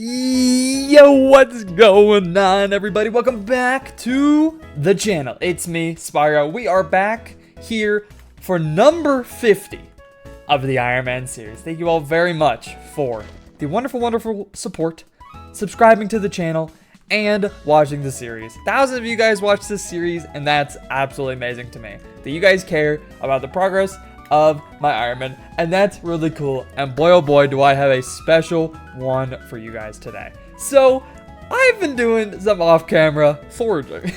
Yo, what's going on, everybody? Welcome back to the channel. It's me, Spyro. We are back here for number 50 of the Iron Man series. Thank you all very much for the wonderful support, subscribing to the channel, and watching the series. Thousands of you guys watch this series, and that's absolutely amazing to me. That you guys care about the progress of my Iron Man, and that's really cool. And boy oh boy, do I have a special one for you guys today. So I've been doing some off-camera foraging.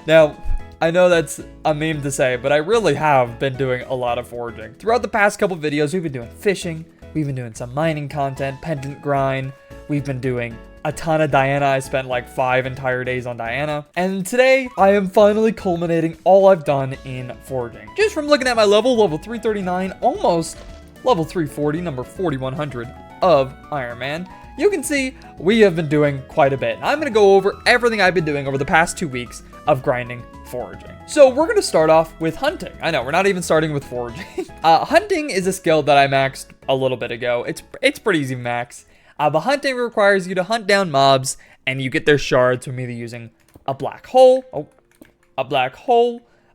Now I know that's a meme to say, but I really have been doing a lot of foraging throughout the past couple videos. We've been doing fishing, we've been doing some mining content, pendant grind, we've been doing a ton of Diana. I spent like 5 entire days on Diana. And today, I am finally culminating all I've done in foraging. Just from looking at my level 339, almost level 340, number 4100 of Iron Man, you can see we have been doing quite a bit. I'm going to go over everything I've been doing over the past 2 weeks of grinding foraging. So we're going to start off with hunting. I know, we're not even starting with foraging. Hunting is a skill that I maxed a little bit ago. It's pretty easy to max. But hunting requires you to hunt down mobs, and you get their shards from either using a black hole,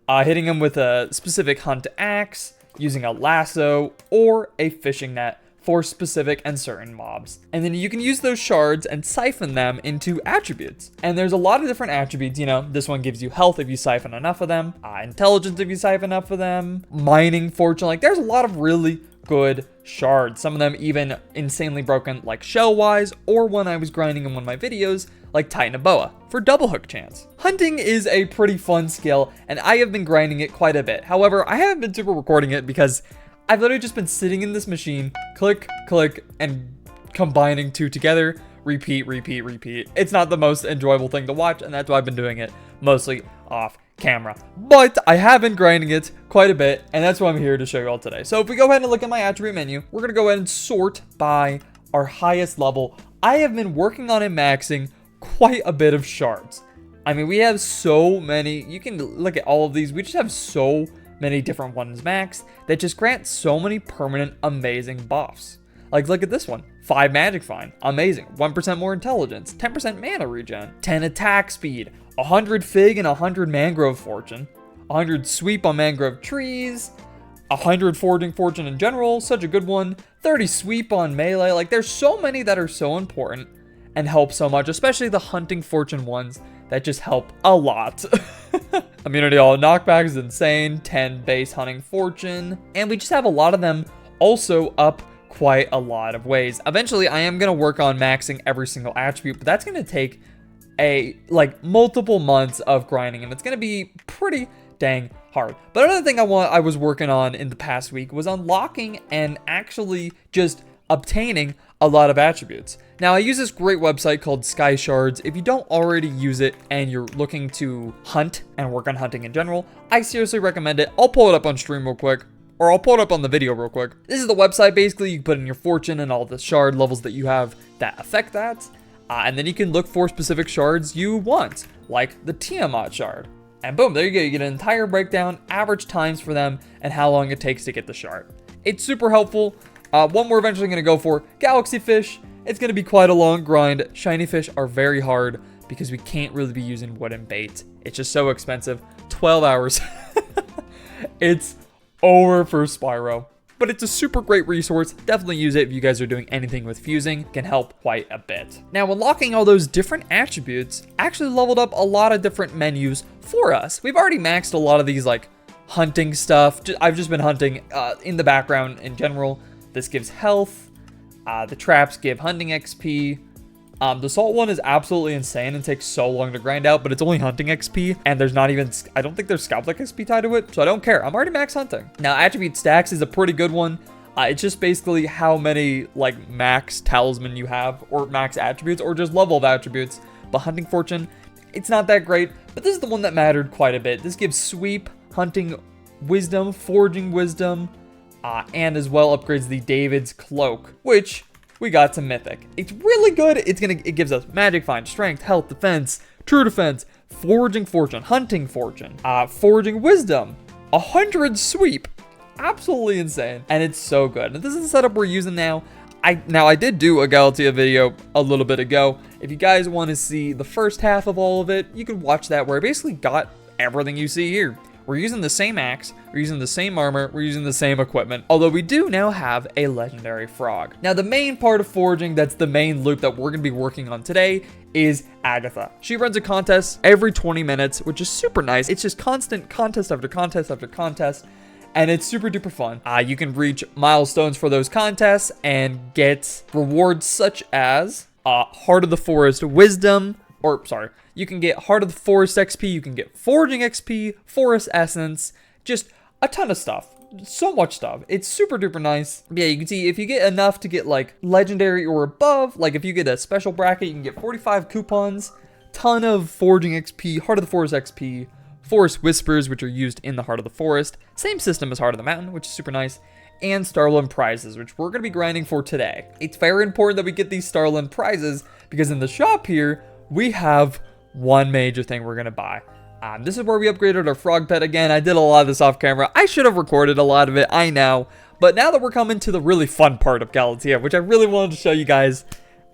hitting them with a specific hunt axe, using a lasso, or a fishing net for specific and certain mobs. And then you can use those shards and siphon them into attributes. And there's a lot of different attributes, you know, this one gives you health if you siphon enough of them, intelligence if you siphon enough of them, mining fortune, like there's a lot of really good shards, some of them even insanely broken like shell wise, or when I was grinding in one of my videos like Titan of Boa for double hook chance. Hunting is a pretty fun skill, and I have been grinding it quite a bit. However, I haven't been super recording it because I've literally just been sitting in this machine, click, and combining two together, repeat. It's not the most enjoyable thing to watch, and that's why I've been doing it mostly off camera. But I have been grinding it quite a bit, and that's what I'm here to show you all today. So if we go ahead and look at my attribute menu, we're going to go ahead and sort by our highest level. I have been working on and maxing quite a bit of shards. I mean, we have so many. You can look at all of these. We just have so many different ones maxed that just grant so many permanent amazing buffs. Like, look at this one. 5 magic find, amazing. 1% more intelligence, 10% mana regen, 10 attack speed, 100 fig and 100 mangrove fortune, 100 sweep on mangrove trees, 100 foraging fortune in general, such a good one, 30 sweep on melee. Like, there's so many that are so important and help so much, especially the hunting fortune ones that just help a lot. Immunity all knockback is insane, 10 base hunting fortune, and we just have a lot of them also up quite a lot of ways. Eventually, I am going to work on maxing every single attribute, but that's going to take multiple months of grinding, and it's going to be pretty dang hard. But another thing I was working on in the past week was unlocking and actually just obtaining a lot of attributes. Now, I use this great website called Sky Shards. If you don't already use it and you're looking to hunt and work on hunting in general, I seriously recommend it. I'll pull it up on stream real quick, or I'll pull it up on the video real quick. This is the website. Basically, you put in your fortune and all the shard levels that you have that affect that. And then you can look for specific shards you want, like the Tiamat shard. And boom, there you go. You get an entire breakdown, average times for them, and how long it takes to get the shard. It's super helpful. One we're eventually going to go for, Galaxy Fish. It's going to be quite a long grind. Shiny fish are very hard because we can't really be using wooden bait. It's just so expensive. 12 hours. It's over for Spyro. But it's a super great resource. Definitely use it if you guys are doing anything with fusing. It can help quite a bit. Now, unlocking all those different attributes actually leveled up a lot of different menus for us. We've already maxed a lot of these like hunting stuff. I've just been hunting in the background in general. This gives health. The traps give hunting XP. The salt one is absolutely insane and takes so long to grind out, but it's only hunting XP, and there's not even, I don't think there's Skyblock XP tied to it, so I don't care. I'm already max hunting. Now, attribute stacks is a pretty good one. It's just basically how many like max talisman you have, or max attributes, or just level of attributes. But hunting fortune, it's not that great, but this is the one that mattered quite a bit. This gives sweep, hunting wisdom, foraging wisdom, and as well upgrades the David's cloak, which we got to mythic. It's really good. It gives us magic find, strength, health, defense, true defense, foraging fortune, hunting fortune, foraging wisdom, 100 sweep. Absolutely insane, and it's so good. And this is the setup we're using now. Now I did do a Galatea video a little bit ago. If you guys want to see the first half of all of it, you can watch that, where I basically got everything you see here. We're using the same axe, we're using the same armor, we're using the same equipment, although we do now have a legendary frog. Now the main part of foraging, that's the main loop that we're going to be working on today, is Agatha. She runs a contest every 20 minutes, which is super nice. It's just constant contest after contest after contest, and it's super duper fun. You can reach milestones for those contests and get rewards such as Heart of the Forest Wisdom, or sorry, you can get Heart of the Forest XP, you can get Foraging XP, Forest Essence, just a ton of stuff. So much stuff. It's super duper nice. Yeah, you can see if you get enough to get like legendary or above, like if you get a special bracket, you can get 45 coupons, ton of Foraging XP, Heart of the Forest XP, Forest Whispers, which are used in the Heart of the Forest, same system as Heart of the Mountain, which is super nice, and Starland prizes, which we're going to be grinding for today. It's very important that we get these Starland prizes because in the shop here, we have one major thing we're going to buy. This is where we upgraded our frog pet again. I did a lot of this off camera. I should have recorded a lot of it, I know. But now that we're coming to the really fun part of Galatea, which I really wanted to show you guys,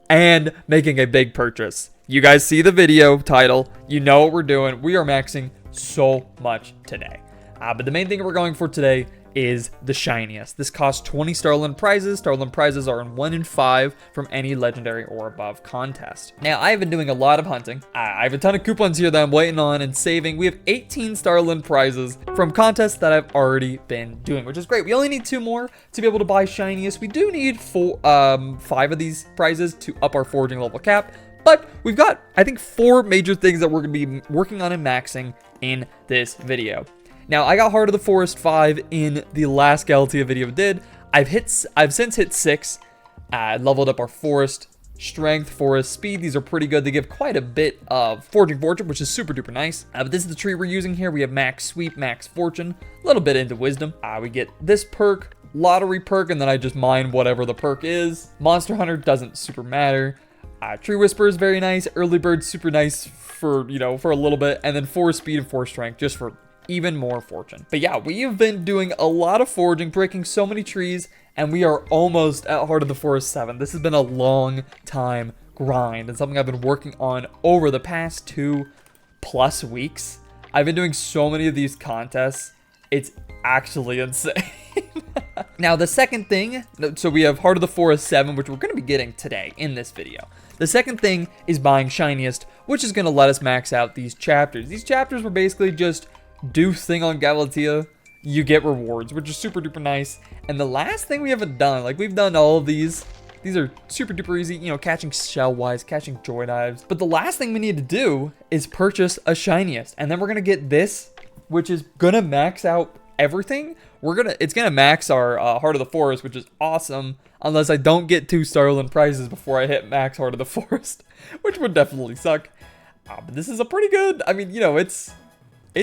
and making a big purchase. You guys see the video title. You know what we're doing. We are maxing so much today. But the main thing we're going for today is the shiniest. This costs 20 Starland prizes. Starland prizes are in 1 in 5 from any legendary or above contest. Now, I have been doing a lot of hunting. I have a ton of coupons here that I'm waiting on and saving. We have 18 Starland prizes from contests that I've already been doing, which is great. We only need 2 more to be able to buy shiniest. We do need 5 of these prizes to up our foraging level cap, but we've got, I think, 4 major things that we're going to be working on and maxing in this video. Now, I got Heart of the Forest 5 in the last Galatea video I did. I've since hit 6. Leveled up our Forest Strength, Forest Speed. These are pretty good. They give quite a bit of Foraging Fortune, which is super duper nice. But this is the tree we're using here. We have Max Sweep, Max Fortune, a little bit into Wisdom. We get this perk, Lottery perk, and then I just mine whatever the perk is. Monster Hunter doesn't super matter. Tree Whisper is very nice. Early Bird, super nice for, you know, for a little bit. And then Forest Speed and Forest Strength, just for even more fortune. But yeah, we have been doing a lot of foraging, breaking so many trees, and we are almost at Heart of the Forest 7. This has been a long time grind and something I've been working on over the past 2+ weeks. I've been doing so many of these contests. It's actually insane. Now, the second thing, so we have Heart of the Forest 7, which we're going to be getting today in this video. The second thing is buying shiniest, which is going to let us max out these chapters. These chapters were basically just do thing on Galatea, you get rewards, which is super duper nice. And the last thing we haven't done, like we've done all of these are super duper easy, you know, catching shell wise, catching joy dives. But the last thing we need to do is purchase a shiniest, and then we're gonna get this, which is gonna max out everything. It's gonna max our Heart of the Forest, which is awesome, unless I don't get 2 Starland prizes before I hit max Heart of the Forest, which would definitely suck. But this is a pretty good, I mean, you know, it's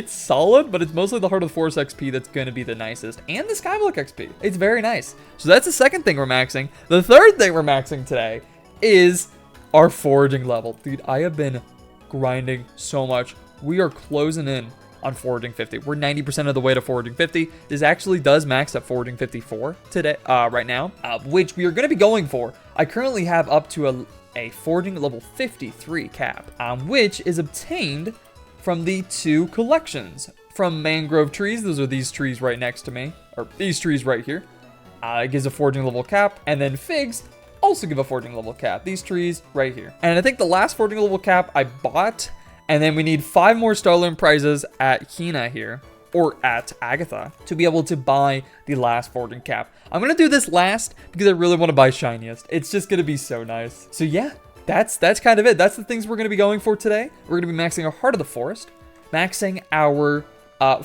solid, but it's mostly the Heart of the Forest XP that's going to be the nicest, and the Skyblock XP. It's very nice. So that's the second thing we're maxing. The third thing we're maxing today is our foraging level. Dude, I have been grinding so much. We are closing in on Foraging 50. We're 90% of the way to Foraging 50. This actually does max at Foraging 54 today, right now, which we are going to be going for. I currently have up to a Foraging level 53 cap, which is obtained from the 2 collections. From mangrove trees, those are these trees right next to me, or these trees right here. It gives a foraging level cap, and then figs also give a foraging level cap. These trees right here. And I think the last foraging level cap I bought, and then we need 5 more Starland prizes at Hina here, or at Agatha, to be able to buy the last foraging cap. I'm gonna do this last because I really want to buy shiniest. It's just gonna be so nice. So yeah, that's kind of it. That's the things we're going to be going for today. We're going to be maxing our Heart of the Forest, maxing our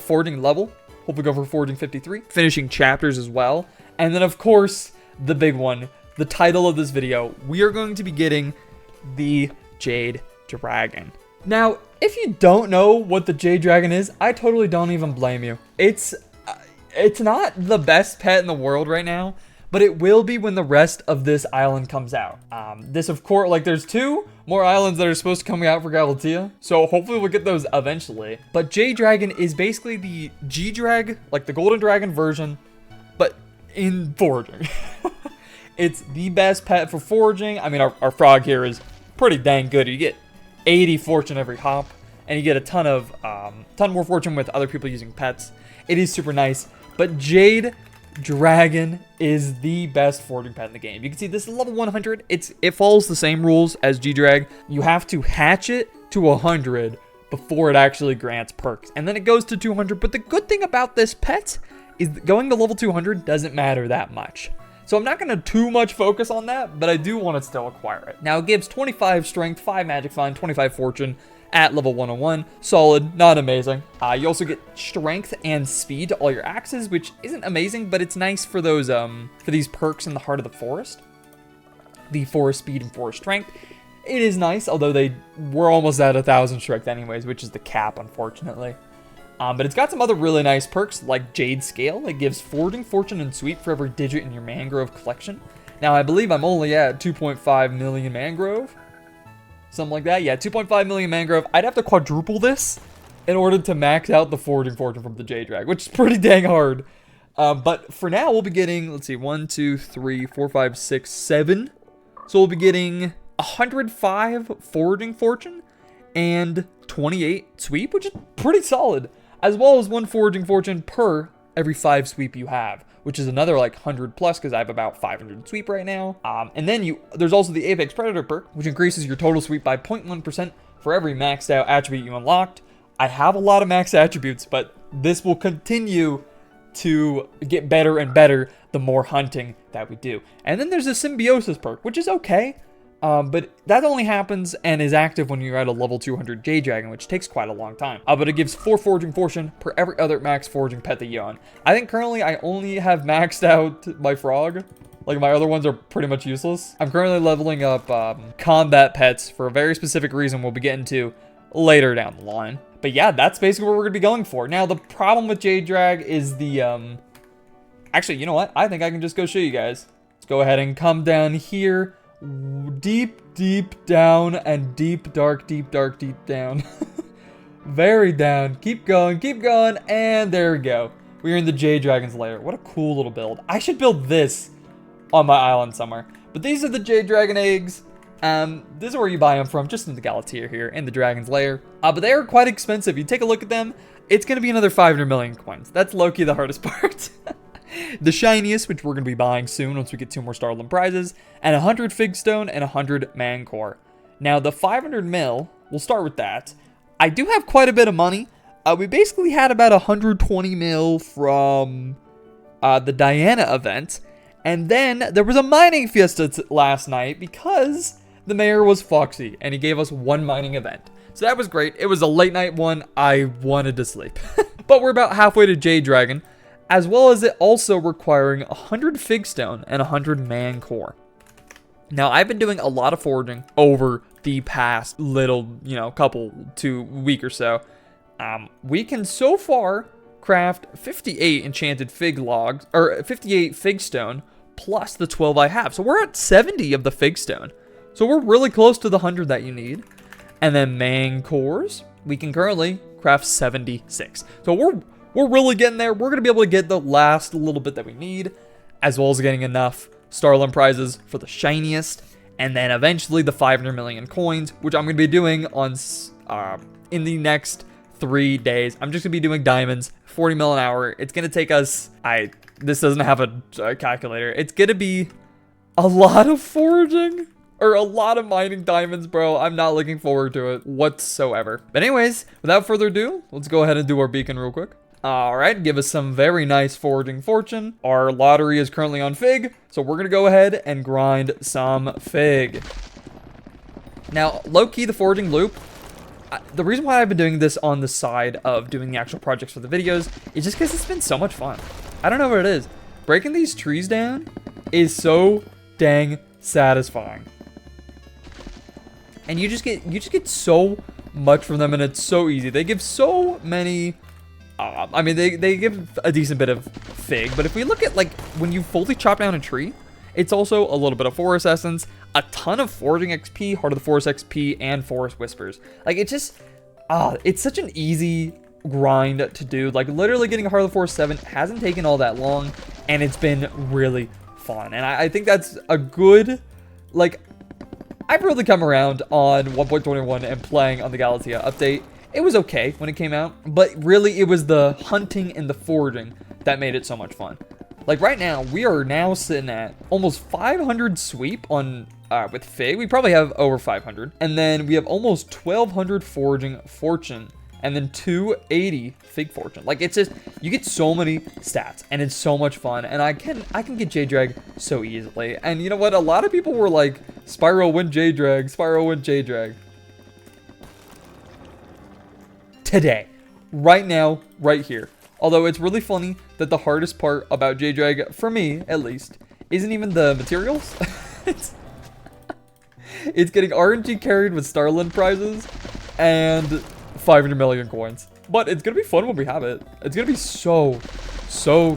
foraging level. Hopefully go for Foraging 53, finishing chapters as well. And then, of course, the big one, the title of this video, we are going to be getting the Jade Dragon. Now, if you don't know what the Jade Dragon is, I totally don't even blame you. It's not the best pet in the world right now, but it will be when the rest of this island comes out. This, of course, like there's 2 more islands that are supposed to come out for Galatea, so hopefully we'll get those eventually. But Jade Dragon is basically the G-Drag, like the Golden Dragon version, but in foraging. It's the best pet for foraging. I mean, our frog here is pretty dang good. You get 80 fortune every hop, and you get a ton more fortune with other people using pets. It is super nice, but Jade Dragon is the best foraging pet in the game. You can see this is level 100. It follows the same rules as G-Drag. You have to hatch it to 100 before it actually grants perks, and then it goes to 200. But the good thing about this pet is that going to level 200 doesn't matter that much. So I'm not going to too much focus on that, but I do want to still acquire it. Now it gives 25 strength, 5 magic find, 25 fortune at level 101. Solid, not amazing. You also get strength and speed to all your axes, which isn't amazing, but it's nice for those for these perks in the heart of the forest. The forest speed and forest strength. It is nice, although we're almost at 1,000 strength anyways, which is the cap, unfortunately. But it's got some other really nice perks, like Jade Scale. It gives foraging, fortune, and sweep for every digit in your mangrove collection. Now, I believe I'm only at 2.5 million mangrove. Something like that. Yeah, 2.5 million mangrove. I'd have to quadruple this in order to max out the foraging fortune from the Jade Drag, which is pretty dang hard. But for now, we'll be getting, let's see, 1, 2, 3, 4, 5, 6, 7. So we'll be getting 105 foraging fortune and 28 sweep, which is pretty solid, as well as 1 foraging fortune per every 5 sweep you have, which is another like 100 plus because I have about 500 sweep right now. And then there's also the Apex Predator perk, which increases your total sweep by 0.1% for every maxed out attribute you unlocked. I have a lot of max attributes, but this will continue to get better and better the more hunting that we do. And then there's a Symbiosis perk, which is okay. But that only happens and is active when you're at a level 200 Jade Dragon, which takes quite a long time. But it gives 4 foraging fortune per every other max foraging pet that you own. I think currently I only have maxed out my frog. Like, my other ones are pretty much useless. I'm currently leveling up combat pets for a very specific reason we'll be getting to later down the line. But yeah, that's basically what we're going to be going for. Now, the problem with Jade Drag is the... Actually, you know what? I think I can just go show you guys. Let's go ahead and come down here. Deep down, and deep dark down. Very down. Keep going, and there we go. We're in the Jade Dragon's lair. What a cool little build. I should build this on my island somewhere. But these are the Jade Dragon eggs. This is where you buy them from, just in the Galatea here, in the Dragon's lair. But they are quite expensive. You take a look at them, it's going to be another 500 million coins. That's low-key the hardest part. The shiniest, which we're going to be buying soon once we get 2 more Starland prizes, and 100 Fig Stone and 100 Man Core. Now, the 500 mil, we'll start with that. I do have quite a bit of money. We basically had about 120 mil from the Diana event, and then there was a mining fiesta last night because the mayor was foxy, and he gave us 1 mining event. So that was great. It was a late night one. I wanted to sleep. But we're about halfway to Jade Dragon, as well as it also requiring 100 Fig Stone and 100 Man Core. Now, I've been doing a lot of foraging over the past little, couple, 2 week or so. We can so far craft 58 enchanted fig logs, or 58 Fig Stone, plus the 12 I have. So we're at 70 of the Fig Stone. So we're really close to the 100 that you need. And then Man Cores, we can currently craft 76. So we're really getting there. We're going to be able to get the last little bit that we need, as well as getting enough Starland prizes for the shiniest, and then eventually the 500 million coins, which I'm going to be doing on in the next 3 days. I'm just going to be doing diamonds, 40 mil an hour. It's going to take us, this doesn't have a calculator. It's going to be a lot of foraging, or a lot of mining diamonds, bro. I'm not looking forward to it whatsoever. But anyways, without further ado, let's go ahead and do our beacon real quick. Alright, give us some very nice foraging fortune. Our lottery is currently on Fig, so we're going to go ahead and grind some Fig. Now, low-key, the foraging loop, the reason why I've been doing this on the side of doing the actual projects for the videos is just because it's been so much fun. I don't know what it is. Breaking these trees down is so dang satisfying. And you just get so much from them, and it's so easy. They give so many... I mean, they give a decent bit of Fig, but if we look at, like, when you fully chop down a tree, it's also a little bit of Forest Essence, a ton of Foraging XP, Heart of the Forest XP, and Forest Whispers. Like, it just, it's such an easy grind to do. Like, literally getting a Heart of the Forest 7 hasn't taken all that long, and it's been really fun. And I think that's a good, like, I've really come around on 1.21 and playing on the Galatea update. It was okay when it came out, but really it was the hunting and the foraging that made it so much fun. Like right now, we are now sitting at almost 500 sweep on with Fig. We probably have over 500. And then we have almost 1,200 foraging fortune. And then 280 Fig fortune. Like it's just, you get so many stats and it's so much fun. And I can get JADE DRAG so easily. And you know what? A lot of people were like, Spyro win JADE DRAG, Spyro win JADE DRAG. Today, right now, right here. Although it's really funny that the hardest part about JADE DRAG, for me at least, isn't even the materials. It's getting RNG carried with Starland prizes and 500 million coins. But it's gonna be fun when we have it. It's gonna be so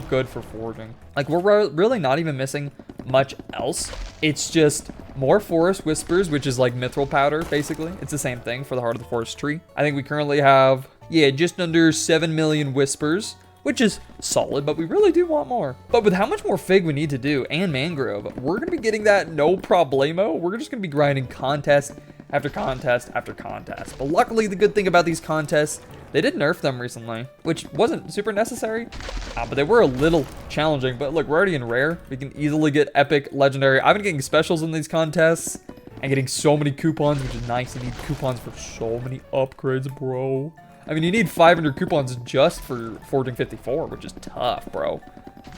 good for foraging. Like we're really not even missing much else. It's just more forest whispers, which is like mithril powder, basically. It's the same thing for the heart of the forest tree. I think we currently have, yeah, just under 7 million whispers, which is solid, but we really do want more. But with how much more Fig we need to do and mangrove, we're gonna be getting that no problemo. We're just gonna be grinding contest after contest after contest. But luckily, the good thing about these contests, they did nerf them recently, which wasn't super necessary, but they were a little challenging. But look, we're already in rare. We can easily get epic, legendary. I've been getting specials in these contests and getting so many coupons, which is nice. You need coupons for so many upgrades, bro. I mean, you need 500 coupons just for Foraging 54, which is tough, bro.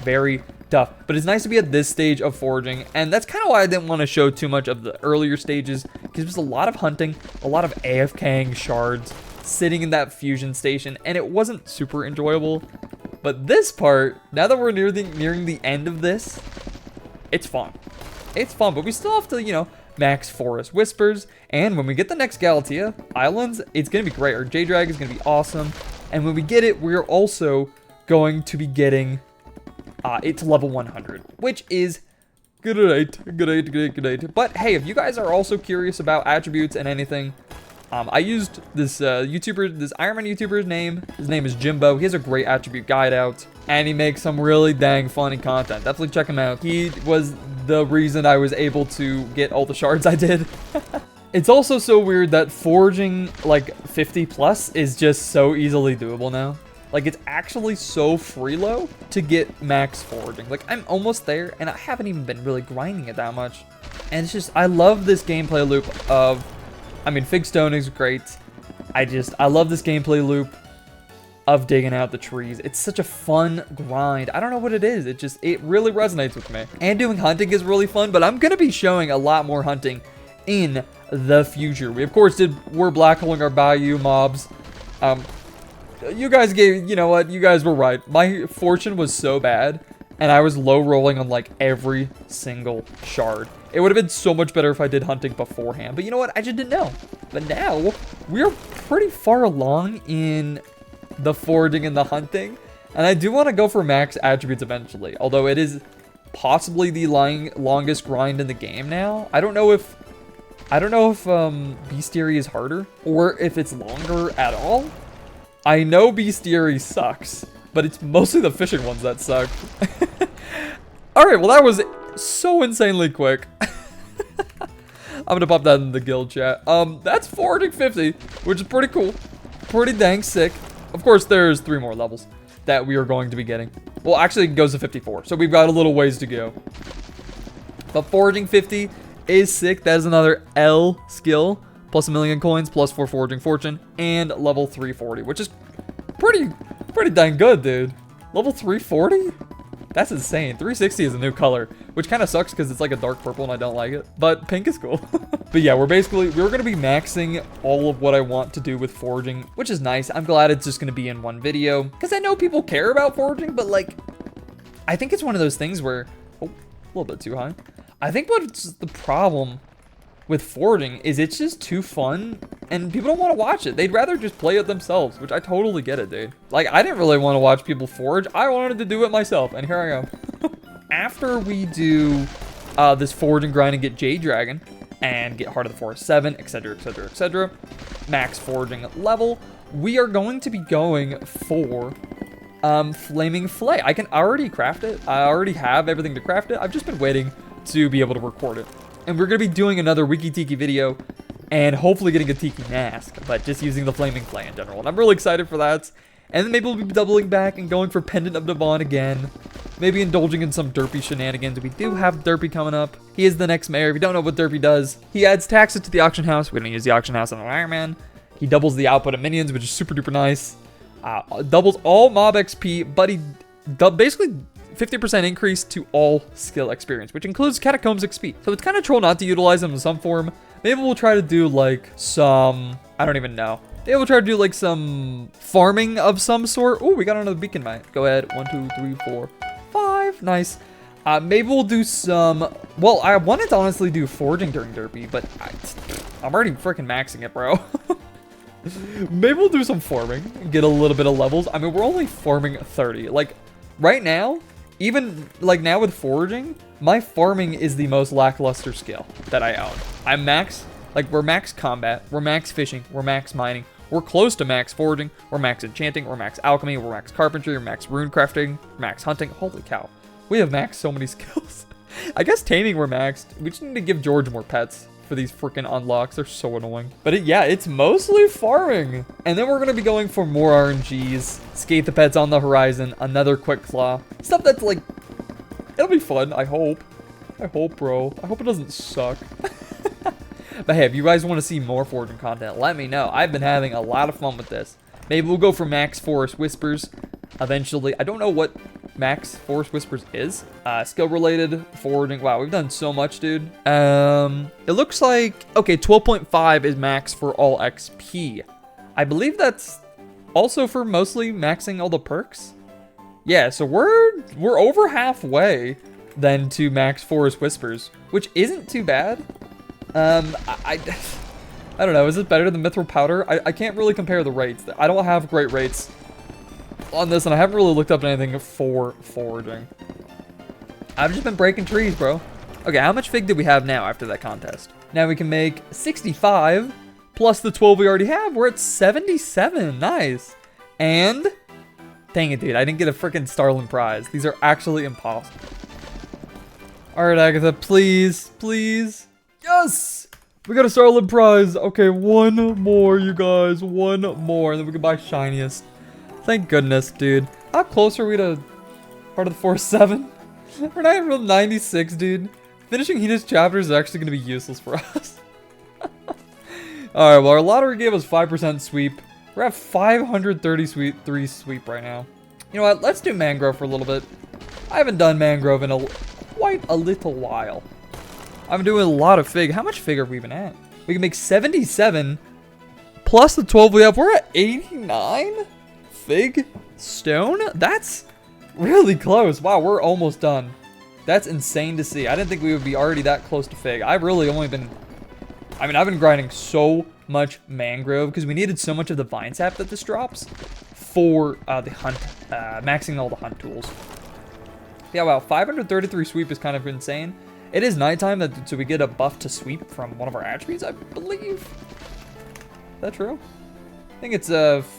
Very tough. But it's nice to be at this stage of foraging, and that's kind of why I didn't want to show too much of the earlier stages, because there's a lot of hunting, a lot of AFKing shards, sitting in that fusion station, and it wasn't super enjoyable. But this part, now that we're nearing the end of this, it's fun. It's fun, but we still have to, you know, max forest whispers, and when we get the next Galatea islands, it's gonna be great. Our JADE DRAG is gonna be awesome, and when we get it, we're also going to be getting it to level 100, which is great. But hey, if you guys are also curious about attributes and anything, I used this YouTuber, this Ironman YouTuber's name. His name is Jimbo. He has a great attribute guide out, and he makes some really dang funny content. Definitely check him out. He was the reason I was able to get all the shards I did. It's also so weird that foraging like 50 plus is just so easily doable now. Like it's actually so freelo to get max foraging. Like I'm almost there and I haven't even been really grinding it that much. And it's just, I love this gameplay loop of, I mean, Fig Stone is great. I love this gameplay loop of digging out the trees. It's such a fun grind. I don't know what it is. It really resonates with me. And doing hunting is really fun, but I'm gonna be showing a lot more hunting in the future. We of course we're black holing our bayou mobs. You guys you know what? You guys were right. My fortune was so bad, and I was low rolling on like every single shard. It would have been so much better if I did hunting beforehand, but you know what? I just didn't know. But now we're pretty far along in the foraging and the hunting, and I do want to go for max attributes eventually, although it is possibly the longest grind in the game now. I don't know if bestiary is harder or if it's longer at all. I know bestiary sucks, but it's mostly the fishing ones that suck. All right, well that was so insanely quick. I'm gonna pop that in the guild chat. That's Foraging 50, which is pretty cool, pretty dang sick. Of course, there's 3 more levels that we are going to be getting. Well, actually, it goes to 54, so we've got a little ways to go. But Foraging 50 is sick. That is another L skill, plus 1 million coins, plus 4 foraging fortune, and level 340, which is pretty dang good, dude. Level 340? That's insane. 360 is a new color, which kind of sucks because it's like a dark purple and I don't like it, but pink is cool. But yeah, we're going to be maxing all of what I want to do with foraging, which is nice. I'm glad it's just going to be in one video because I know people care about foraging, but like, I think it's one of those things where, oh, a little bit too high. I think what's the problem with foraging is it's just too fun and people don't want to watch it. They'd rather just play it themselves, which I totally get it, dude. Like, I didn't really want to watch people forage. I wanted to do it myself, and here I am. After we do this foraging grind and get JADE DRAG and get Heart of the Forest 7, etc., etc., etc., max foraging level, we are going to be going for Flaming Flay. I can already craft it. I already have everything to craft it. I've just been waiting to be able to record it. And we're going to be doing another Wiki Tiki video and hopefully getting a Tiki mask, but just using the Flaming Flay in general. And I'm really excited for that. And then maybe we'll be doubling back and going for Pendant of Divan again. Maybe indulging in some Derpy shenanigans. We do have Derpy coming up. He is the next mayor. If you don't know what Derpy does, he adds taxes to the auction house. We don't use the auction house on Iron Man. He doubles the output of minions, which is super duper nice. Doubles all mob XP, but he basically 50% increase to all skill experience, which includes Catacombs XP. So it's kind of troll not to utilize them in some form. Maybe we'll try to do like some, I don't even know. Maybe we'll try to do like some farming of some sort. Oh, we got another beacon mine. Go ahead. 1, 2, 3, 4, 5. Nice. Maybe we'll do some, well, I wanted to honestly do foraging during Derpy, but I'm already freaking maxing it, bro. Maybe we'll do some farming and get a little bit of levels. I mean, we're only farming 30. Like, right now, even like now with foraging, my farming is the most lackluster skill that I own. I'm max, like we're max combat, we're max fishing, we're max mining, we're close to max foraging, we're max enchanting, we're max alchemy, we're max carpentry, we're max rune crafting, max hunting. Holy cow. We have maxed so many skills. I guess taming we're maxed. We just need to give George more pets for these freaking unlocks. They're so annoying. But yeah, it's mostly farming. And then we're going to be going for more RNGs. Skate the pets on the horizon. Another quick claw. Stuff that's like, it'll be fun, I hope. I hope, bro. I hope it doesn't suck. But hey, if you guys want to see more foraging content, let me know. I've been having a lot of fun with this. Maybe we'll go for Max Forest Whispers eventually. I don't know what Max Forest Whispers is. Skill related forwarding. Wow, we've done so much, dude. It looks like, okay, 12.5 is max for all XP. I believe that's also for mostly maxing all the perks. Yeah, so we're over halfway then to Max Forest Whispers, which isn't too bad. I don't know, is it better than Mithril Powder? I can't really compare the rates. I don't have great rates on this, and I haven't really looked up anything for foraging. I've just been breaking trees, bro. Okay, how much fig did we have now after that contest? Now we can make 65 plus the 12 we already have. We're at 77. Nice. And dang it, dude, I didn't get a freaking Starling prize. These are actually impossible. All right, Agatha, please, please. Yes, we got a Starling prize. Okay, one more, you guys, one more, and then we can buy shiniest. Thank goodness, dude. How close are we to Heart of the Forest 7? We're not even real 96, dude. Finishing Hina's chapters is actually going to be useless for us. Alright, well, our lottery gave us 5% sweep. We're at 533 sweep right now. You know what? Let's do mangrove for a little bit. I haven't done mangrove in quite a little while. I'm doing a lot of fig. How much fig are we even at? We can make 77 plus the 12 we have. We're at 89? Fig stone? That's really close. Wow, we're almost done. That's insane to see. I didn't think we would be already that close to fig. I've really only been, I mean, I've been grinding so much mangrove because we needed so much of the vine sap that this drops for the hunt, maxing all the hunt tools. Yeah, wow, 533 sweep is kind of insane. It is nighttime, so we get a buff to sweep from one of our attributes, I believe. Is that true? I think it's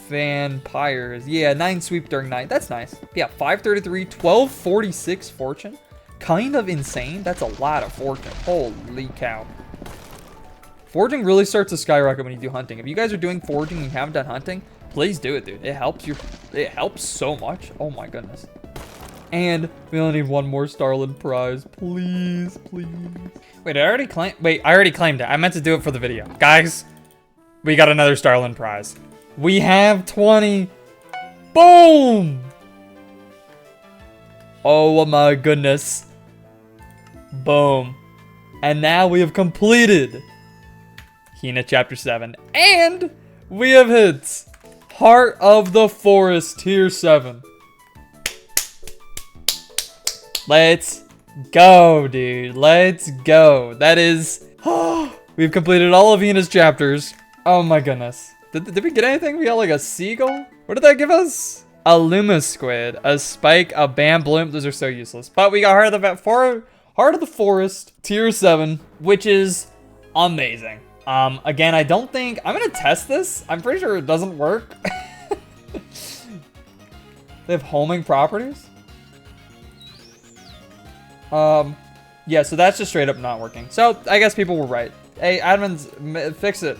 vampires. Yeah, 9 sweep during night. That's nice. Yeah, 533, 1246 fortune. Kind of insane. That's a lot of fortune. Holy cow. Foraging really starts to skyrocket when you do hunting. If you guys are doing foraging and you haven't done hunting, please do it, dude. It helps you. It helps so much. Oh my goodness. And we only need one more Starling prize. Please, please. Wait, I already claimed it. I meant to do it for the video. Guys, we got another Starling prize. We have 20. Boom! Oh my goodness. Boom. And now we have completed Hina Chapter 7. And we have hit Heart of the Forest Tier 7. Let's go, dude. Let's go. That is... we've completed all of Hina's chapters. Oh my goodness. Did we get anything? We got like a seagull? What did that give us? A Luma Squid, a Spike, a Bam Bloom. Those are so useless. But we got Heart of the Forest, Tier 7, which is amazing. Again, I don't think... I'm going to test this. I'm pretty sure it doesn't work. They have homing properties? Yeah, so that's just straight up not working. So I guess people were right. Hey, admins, fix it.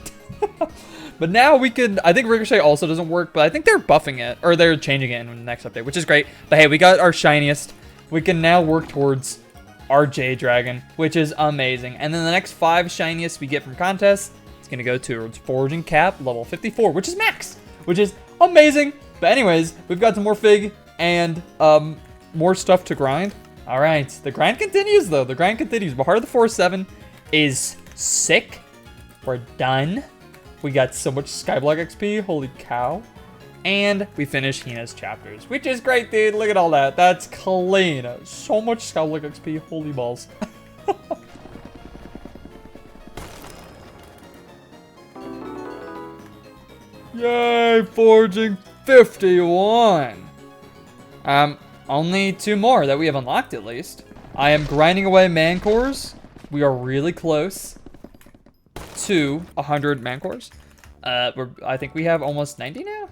But now we could, I think Ricochet also doesn't work, but I think they're buffing it, or they're changing it in the next update, which is great. But hey, we got our shiniest. We can now work towards our Jade Dragon, which is amazing. And then the next 5 shiniest we get from contests, it's gonna go towards Foraging Cap, level 54, which is max, which is amazing. But anyways, we've got some more Fig and more stuff to grind. All right, the grind continues though. The grind continues. But Heart of the 4-7 is sick. We're done. We got so much Skyblock XP. Holy cow. And we finished Hina's chapters, which is great, dude. Look at all that. That's clean. So much Skyblock XP. Holy balls. Yay, Foraging 51. Only 2 more that we have unlocked at least. I am grinding away man cores. We are really close to 100 man cores. I think we have almost 90 now.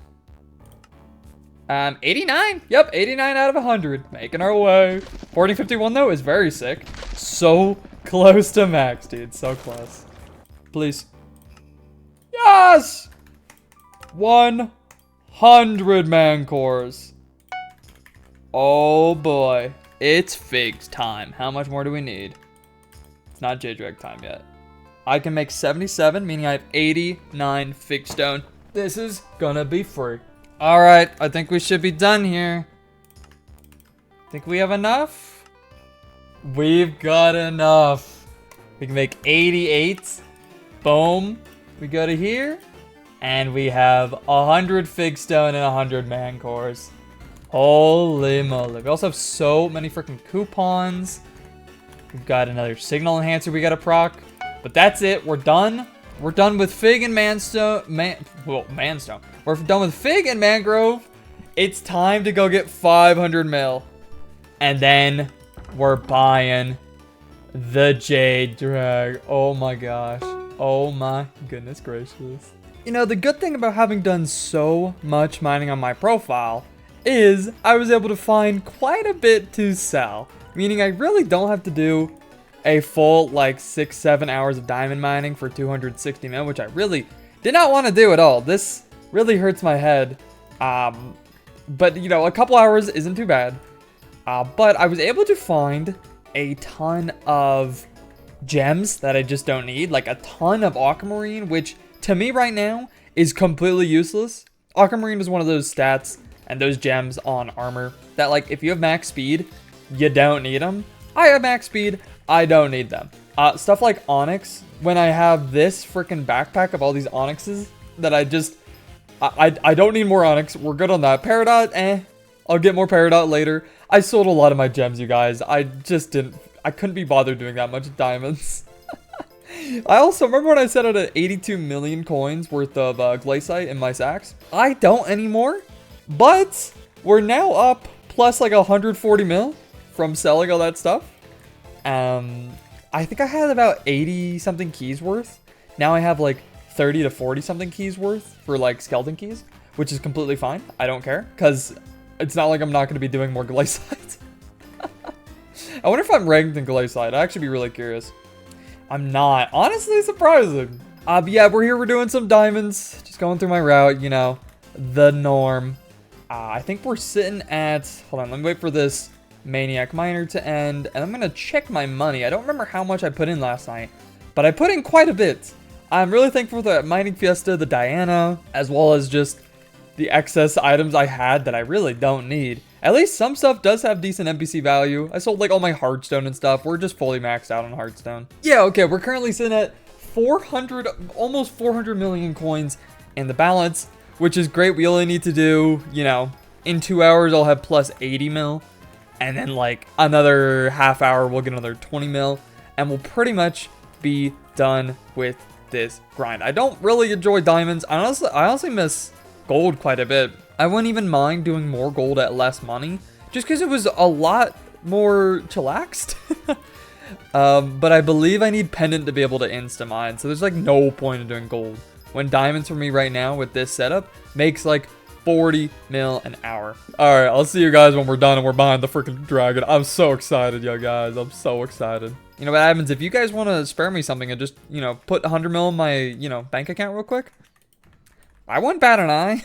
89. Yep, 89 out of 100. Making our way. 4051 though is very sick. So close to max, dude. So close. Please. Yes! 100 man cores. Oh boy. It's Fig's time. How much more do we need? It's not Jade Drag time yet. I can make 77, meaning I have 89 Fig Stone. This is gonna be free. Alright, I think we should be done here. Think we have enough? We've got enough. We can make 88. Boom. We go to here. And we have 100 Fig Stone and 100 man cores. Holy moly. We also have so many freaking coupons. We've got another signal enhancer we gotta proc. But that's it. We're done. We're done with Fig and Manstone. Manstone. We're done with Fig and Mangrove. It's time to go get 500 mil. And then we're buying the Jade Drag. Oh my gosh. Oh my goodness gracious. You know, the good thing about having done so much mining on my profile is I was able to find quite a bit to sell. Meaning I really don't have to do a full like 6-7 hours of diamond mining for 260 mil, which I really did not want to do at all. This really hurts my head. But you know, a couple hours isn't too bad. But I was able to find a ton of gems that I just don't need, like a ton of aquamarine, which to me right now is completely useless. Aquamarine is one of those stats and those gems on armor that, like, if you have max speed, you don't need them. I have max speed, I don't need them. Stuff like onyx, when I have this freaking backpack of all these onyxes that I don't need more onyx. We're good on that. Peridot, I'll get more Peridot later. I sold a lot of my gems, you guys. I couldn't be bothered doing that much diamonds. I also remember when I said I had 82 million coins worth of glaciite in my sacks. I don't anymore, but we're now up plus like 140 mil from selling all that stuff. I think I had about 80 something keys worth. Now I have like 30 to 40 something keys worth for like skeleton keys, which is completely fine. I don't care because it's not like I'm not going to be doing more glaciite. I wonder if I'm ranked in glaciite. I'd actually be really curious. I'm not. Honestly, surprising. But yeah, we're here. We're doing some diamonds. Just going through my route, you know, the norm. I think we're sitting at, hold on, let me wait for this Maniac Miner to end. And I'm going to check my money. I don't remember how much I put in last night, but I put in quite a bit. I'm really thankful for the Mining Fiesta, the Diana, as well as just the excess items I had that I really don't need. At least some stuff does have decent NPC value. I sold like all my Hearthstone and stuff. We're just fully maxed out on Hearthstone. Yeah, okay, we're currently sitting at 400, almost 400 million coins in the balance, which is great. We only need to do, you know, in 2 hours, I'll have plus 80 mil. And then like another half hour, we'll get another 20 mil. And we'll pretty much be done with this grind. I don't really enjoy diamonds. I honestly miss gold quite a bit. I wouldn't even mind doing more gold at less money, just because it was a lot more chillaxed. But I believe I need Pendant to be able to insta-mine, so there's like no point in doing gold. When diamonds for me right now with this setup makes like 40 mil an hour. All right, I'll see you guys when we're done and we're buying the freaking dragon. I'm so excited, yo guys. I'm so excited. You know what happens if you guys want to spare me something and just, you know, put 100 mil in my, you know, bank account real quick? I wouldn't bat an eye.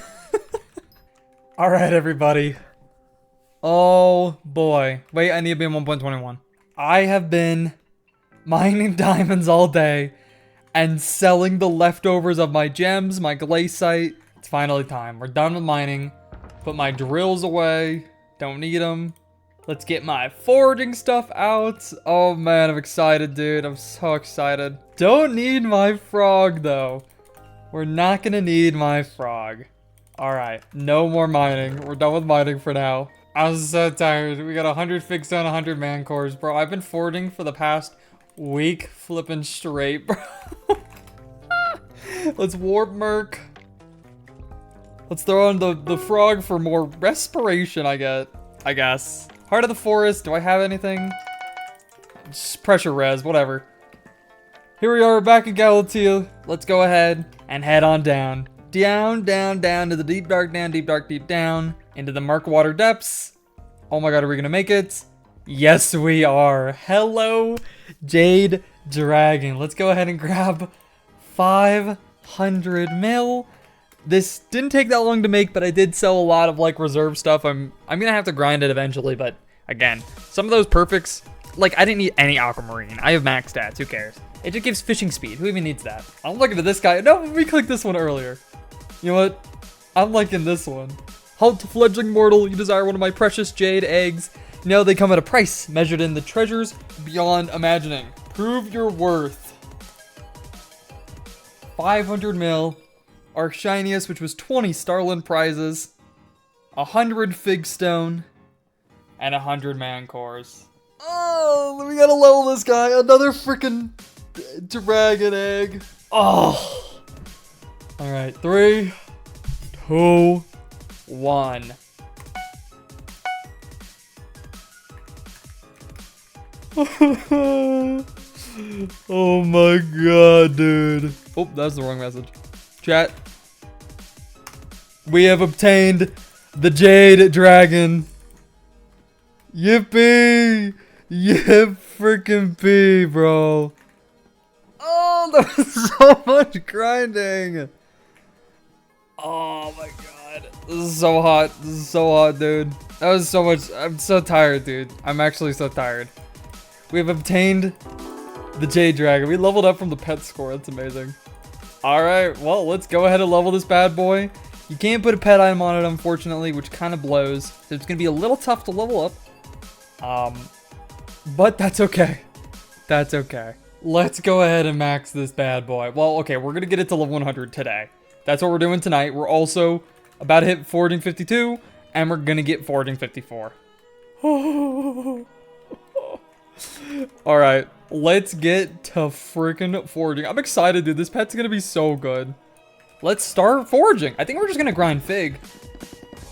All right, everybody. Oh boy. Wait, I need to be in 1.21. I have been mining diamonds all day and selling the leftovers of my gems, my glaciite. It's finally time. We're done with mining. Put my drills away. Don't need them. Let's get my foraging stuff out. Oh man, I'm excited, dude. I'm so excited. Don't need my frog, though. We're not gonna need my frog. All right, no more mining. We're done with mining for now. I'm so tired. We got 100 fixed on 100 man cores, bro. I've been foraging for the past week flipping straight, bro. Let's warp merc. Let's throw on the frog for more respiration, I guess. Heart of the forest. Do I have anything? Just pressure res, whatever. Here we are back in Galatea. Let's go ahead and head on down. Down, down, down to the deep dark down, deep dark, deep down. Into the murk water depths. Oh my god, are we gonna make it? Yes, we are. Hello, Jade Dragon. Let's go ahead and grab 500 mil. This didn't take that long to make, but I did sell a lot of like reserve stuff. I'm gonna have to grind it eventually, but again, some of those perfects, like I didn't need any aquamarine. I have max stats, who cares? It just gives fishing speed. Who even needs that? I'm looking at this guy. No, we clicked this one earlier. You know what? I'm liking this one. Halt, fledgling mortal, you desire one of my precious jade eggs. Now they come at a price measured in the treasures beyond imagining. Prove your worth. 500 mil. Our shiniest, which was 20 Starland prizes, 100 fig stone, and 100 man cores. Oh, we gotta level this guy. Another freaking dragon egg. Oh. All right, 3, 2, 1. Oh my god, dude. Oh, that's the wrong message. Chat. We have obtained the Jade Dragon. Yippee! Yip freaking pee, bro. Oh, that was so much grinding. Oh my god. This is so hot. This is so hot, dude. That was so much. I'm so tired, dude. I'm actually so tired. We have obtained the Jade Dragon. We leveled up from the pet score. That's amazing. Alright, well, let's go ahead and level this bad boy. You can't put a pet item on it, unfortunately, which kind of blows. So it's going to be a little tough to level up. But that's okay. That's okay. Let's go ahead and max this bad boy. Well, okay, we're going to get it to level 100 today. That's what we're doing tonight. We're also about to hit Foraging 52, and we're going to get Foraging 54. Alright, let's get to freaking foraging. I'm excited, dude. This pet's gonna be so good. Let's start foraging. I think we're just gonna grind fig.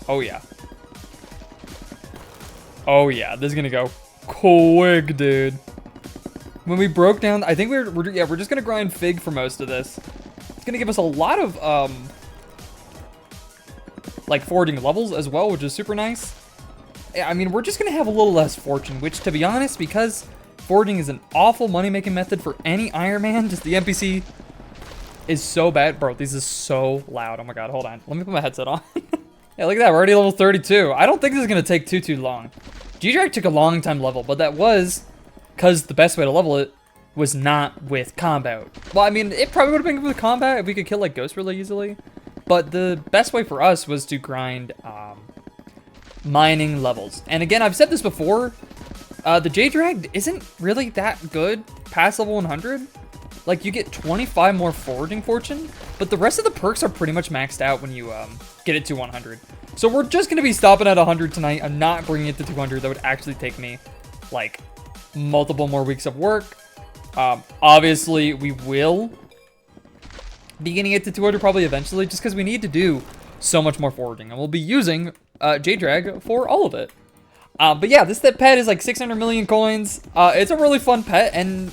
Oh, yeah. Oh, yeah. This is gonna go quick, dude. When we broke down, I think we're just gonna grind fig for most of this. It's gonna give us a lot of, like, foraging levels as well, which is super nice. I mean, we're just gonna have a little less fortune, which, to be honest, because foraging is an awful money-making method for any Iron Man, just the NPC is so bad. Bro, this is so loud. Oh my god, hold on. Let me put my headset on. Yeah, look at that. We're already level 32. I don't think this is gonna take too long. G-Drag took a long time to level, but that was because the best way to level it was not with combat. Well, I mean, it probably would have been with combat if we could kill, like, Ghost really easily. But the best way for us was to grind, mining levels. And again, I've said this before, the Jade Drag isn't really that good past level 100. Like, you get 25 more foraging fortune, but the rest of the perks are pretty much maxed out when you get it to 100. So we're just going to be stopping at 100 tonight. I'm not bringing it to 200. That would actually take me, like, multiple more weeks of work. Obviously, we will be getting it to 200 probably eventually, just because we need to do so much more foraging. And we'll be using Jade Drag for all of it. But yeah, that pet is like 600 million coins. It's a really fun pet, and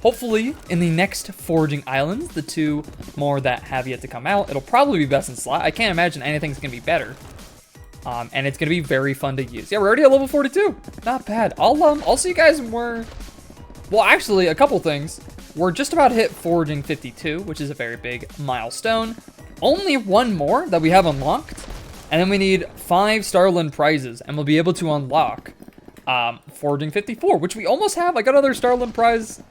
Hopefully, in the next Foraging Islands, the 2 more that have yet to come out, it'll probably be best in slot. I can't imagine anything's going to be better. And it's going to be very fun to use. Yeah, we're already at level 42. Not bad. I'll see you guys more. Well, actually, a couple things. We're just about to hit Foraging 52, which is a very big milestone. Only 1 more that we have unlocked. And then we need 5 Starland prizes, and we'll be able to unlock Foraging 54, which we almost have. I got another Starland prize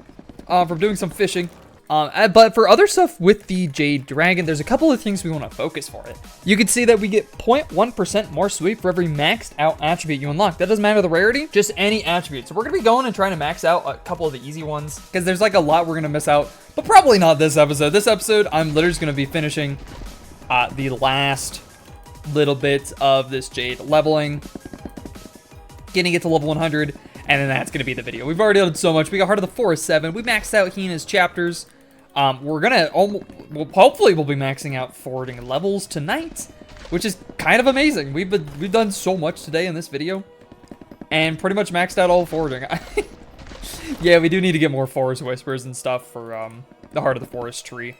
from doing some fishing. But for other stuff with the Jade Dragon, there's a couple of things we want to focus for it. You can see that we get 0.1% more sweep for every maxed out attribute you unlock. That doesn't matter the rarity, just any attribute. So we're going to be going and trying to max out a couple of the easy ones, because there's like a lot we're going to miss out, but probably not this episode. This episode, I'm literally just going to be finishing the last little bit of this Jade leveling, getting it to level 100, and then that's going to be the video. We've already done so much. We got Heart of the Forest 7. We maxed out Hina's chapters. We're gonna, hopefully we'll be maxing out forwarding levels tonight, which is kind of amazing. We've done so much today in this video, and pretty much maxed out all forwarding. Yeah, we do need to get more Forest Whispers and stuff for the Heart of the Forest tree.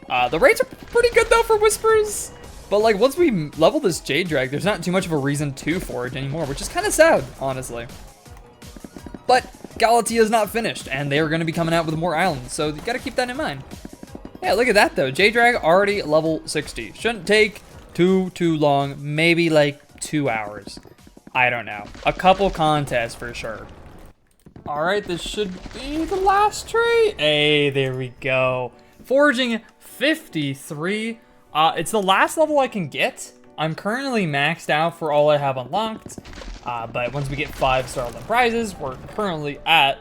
The rates are pretty good though for Whispers, but like once we level this Jade Drag, there's not too much of a reason to forage anymore, which is kind of sad, honestly. But Galatea is not finished, and they are going to be coming out with more islands, so you got to keep that in mind. Yeah, look at that though. Jade Drag already level 60. Shouldn't take too long. Maybe like 2 hours. I don't know. A couple contests for sure. All right, this should be the last tree. Hey, there we go. Foraging 53. It's the last level I can get. I'm currently maxed out for all I have unlocked. But once we get 5 Starland prizes, we're currently at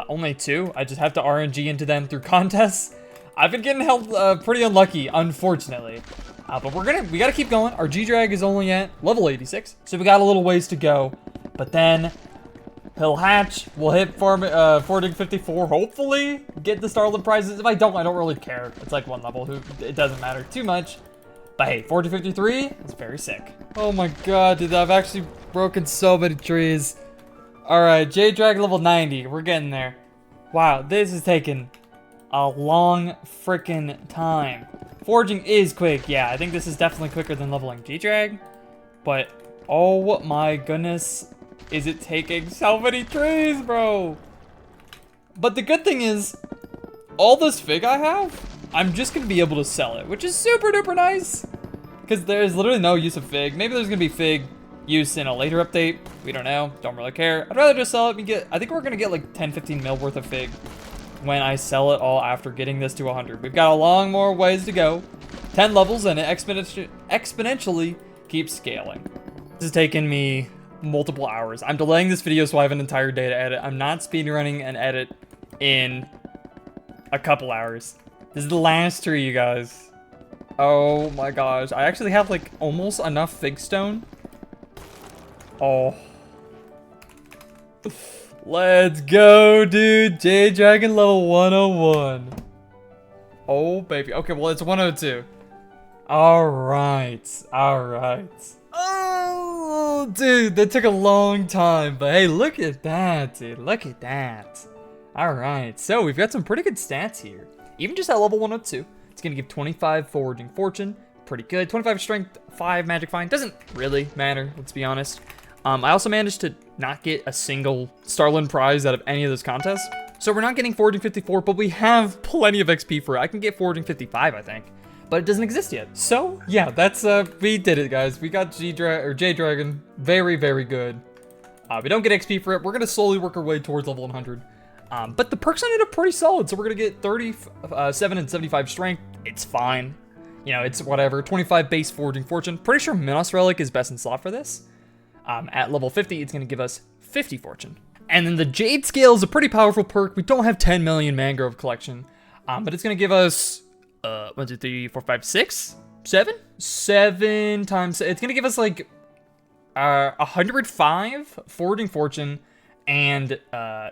only 2. I just have to RNG into them through contests. I've been getting held pretty unlucky, unfortunately. But we gotta keep going. Our G-Drag is only at level 86, so we got a little ways to go. But then he'll hatch. We'll hit Foraging 54, hopefully get the Starland prizes. If I don't really care. It's like 1 level. It doesn't matter too much. But hey, Foraging 53 is very sick. Oh my god, dude, I've actually broken so many trees. Alright, Jade Drag level 90. We're getting there. Wow, this is taking a long freaking time. Foraging is quick. Yeah, I think this is definitely quicker than leveling G-Drag. But, oh my goodness, is it taking so many trees, bro? But the good thing is, all this fig I have, I'm just going to be able to sell it, which is super duper nice. Because there's literally no use of fig. Maybe there's going to be fig use in a later update. We don't know. Don't really care. I'd rather just sell it. I think we're going to get like 10-15 mil worth of fig when I sell it all after getting this to 100. We've got a long more ways to go. 10 levels and it exponentially keeps scaling. This has taken me multiple hours. I'm delaying this video so I have an entire day to edit. I'm not speedrunning an edit in a couple hours. This is the last tree, you guys. Oh my gosh. I actually have like almost enough fig stone. Oh. Let's go, dude. Jade Dragon level 101. Oh, baby. Okay, well, it's 102. Alright. Oh, dude. That took a long time. But hey, look at that, dude. Look at that. Alright. So, we've got some pretty good stats here. Even just at level 102, it's going to give 25 Foraging Fortune. Pretty good. 25 Strength, 5 Magic Find. Doesn't really matter, let's be honest. I also managed to not get a single Starland prize out of any of those contests. So we're not getting Foraging 54, but we have plenty of XP for it. I can get Foraging 55, I think. But it doesn't exist yet. So, yeah, that's, we did it, guys. We got Jade Dragon. Very, very good. We don't get XP for it. We're going to slowly work our way towards level 100. But the perks on it are pretty solid. So we're going to get 37 and 75 strength. It's fine. You know, it's whatever. 25 base Foraging Fortune. Pretty sure Minos Relic is best in slot for this. At level 50, it's going to give us 50 Fortune. And then the Jade Scale is a pretty powerful perk. We don't have 10 million Mangrove Collection. But it's going to give us, 1, 2, 3, 4, 5, 6, 7? 7 times, it's going to give us like 105 Foraging Fortune and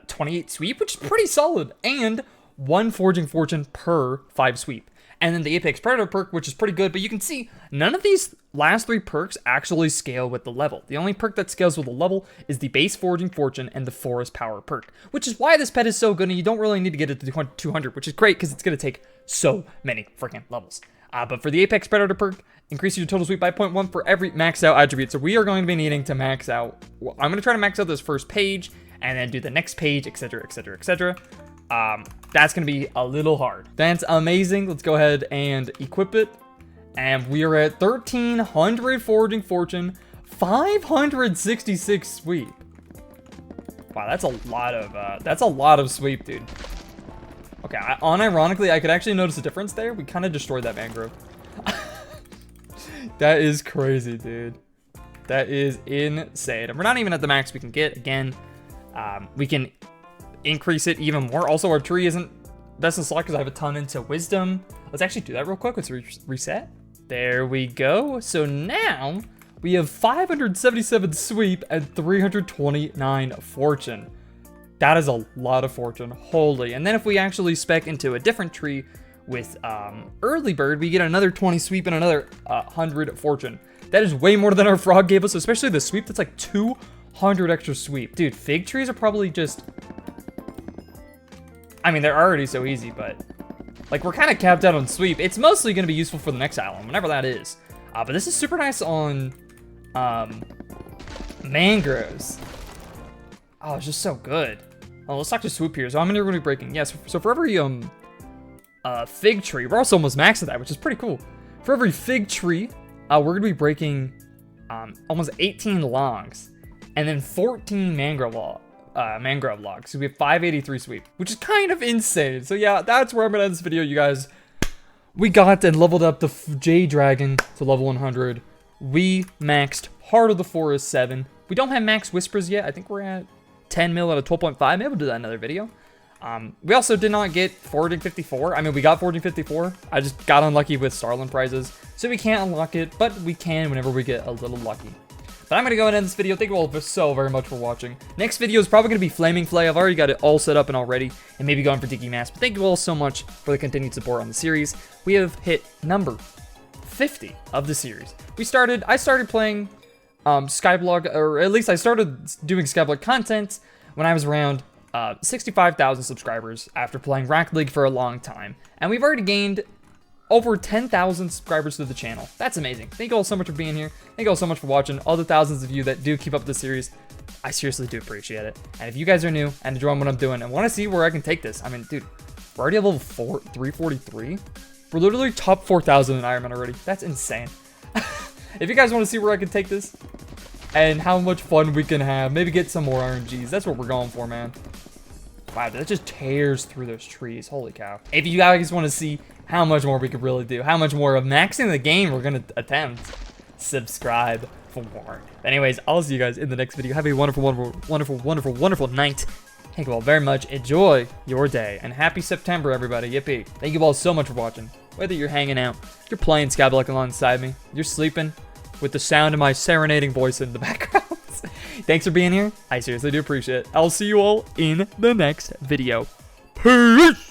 28 sweep, which is pretty solid, and 1 Foraging Fortune per 5 sweep. and then the Apex Predator perk, which is pretty good, but you can see none of these last 3 perks actually scale with the level. The only perk that scales with the level is the base Foraging Fortune and the Forest Power perk, which is why this pet is so good, and you don't really need to get it to 200, which is great because it's going to take so many freaking levels. But for the Apex Predator perk, increase your total sweep by 0.1 for every maxed out attribute. So we are going to be needing to max out. Well, I'm going to try to max out this first page and then do the next page, etc., etc., etc. That's going to be a little hard. That's amazing. Let's go ahead and equip it. And we are at 1,300 Foraging Fortune, 566 sweep. Wow, that's a lot of sweep, dude. Okay, unironically, I could actually notice a difference there. We kind of destroyed that mangrove. That is crazy, dude. That is insane. And we're not even at the max we can get. Again, we can increase it even more. Also, our tree isn't best in slot because I have a ton into wisdom. Let's actually do that real quick. Let's reset. There we go. So now we have 577 sweep and 329 fortune. That is a lot of fortune. Holy. And then if we actually spec into a different tree with early bird, we get another 20 sweep and another 100 fortune. That is way more than our frog gave us, especially the sweep. That's like 200 extra sweep. Dude, fig trees are probably just... I mean, they're already so easy, but... like, we're kind of capped out on sweep. It's mostly going to be useful for the next island, whenever that is. But this is super nice on mangroves. Oh, it's just so good. Oh, let's talk to Swoop here. So I'm going to be breaking. Yes, so for every fig tree, we're also almost maxed at that, which is pretty cool. For every fig tree, we're going to be breaking almost 18 logs and then 14 mangrove logs. So we have 583 sweep, which is kind of insane. So yeah, that's where I'm gonna end this video, you guys. We got and leveled up the Jade Dragon to level 100. We maxed Heart of the Forest 7. We don't have max Whispers yet. I think we're at 10 mil out of 12.5. Maybe we'll do that in another video. We also did not get Foraging 54. I mean, we got Foraging 54. I just got unlucky with Starland prizes, so we can't unlock it, but we can whenever we get a little lucky. But I'm going to go ahead and end this video. Thank you all so very much for watching. Next video is probably going to be Flaming Flay. I've already got it all set up and all ready, and maybe going for Dicky Mask. But thank you all so much for the continued support on the series. We have hit number 50 of the series. I started playing Skyblock, or at least I started doing Skyblock content when I was around 65,000 subscribers after playing Rocket League for a long time. And we've already gained over 10,000 subscribers to the channel. That's amazing. Thank you all so much for being here. Thank you all so much for watching. All the thousands of you that do keep up the series, I seriously do appreciate it. And if you guys are new and enjoying what I'm doing and want to see where I can take this, I mean, dude, we're already at level 343. We're literally top 4,000 in Ironman already. That's insane. If you guys want to see where I can take this and how much fun we can have, maybe get some more RNGs. That's what we're going for, man. Wow, that just tears through those trees. Holy cow. If you guys want to see how much more we could really do, how much more of maxing the game we're going to attempt, subscribe for more. Anyways, I'll see you guys in the next video. Have a wonderful, wonderful, wonderful, wonderful, wonderful night. Thank you all very much. Enjoy your day. And happy September, everybody. Yippee. Thank you all so much for watching. Whether you're hanging out, you're playing Skyblock alongside me, you're sleeping with the sound of my serenading voice in the background. Thanks for being here. I seriously do appreciate it. I'll see you all in the next video. Peace!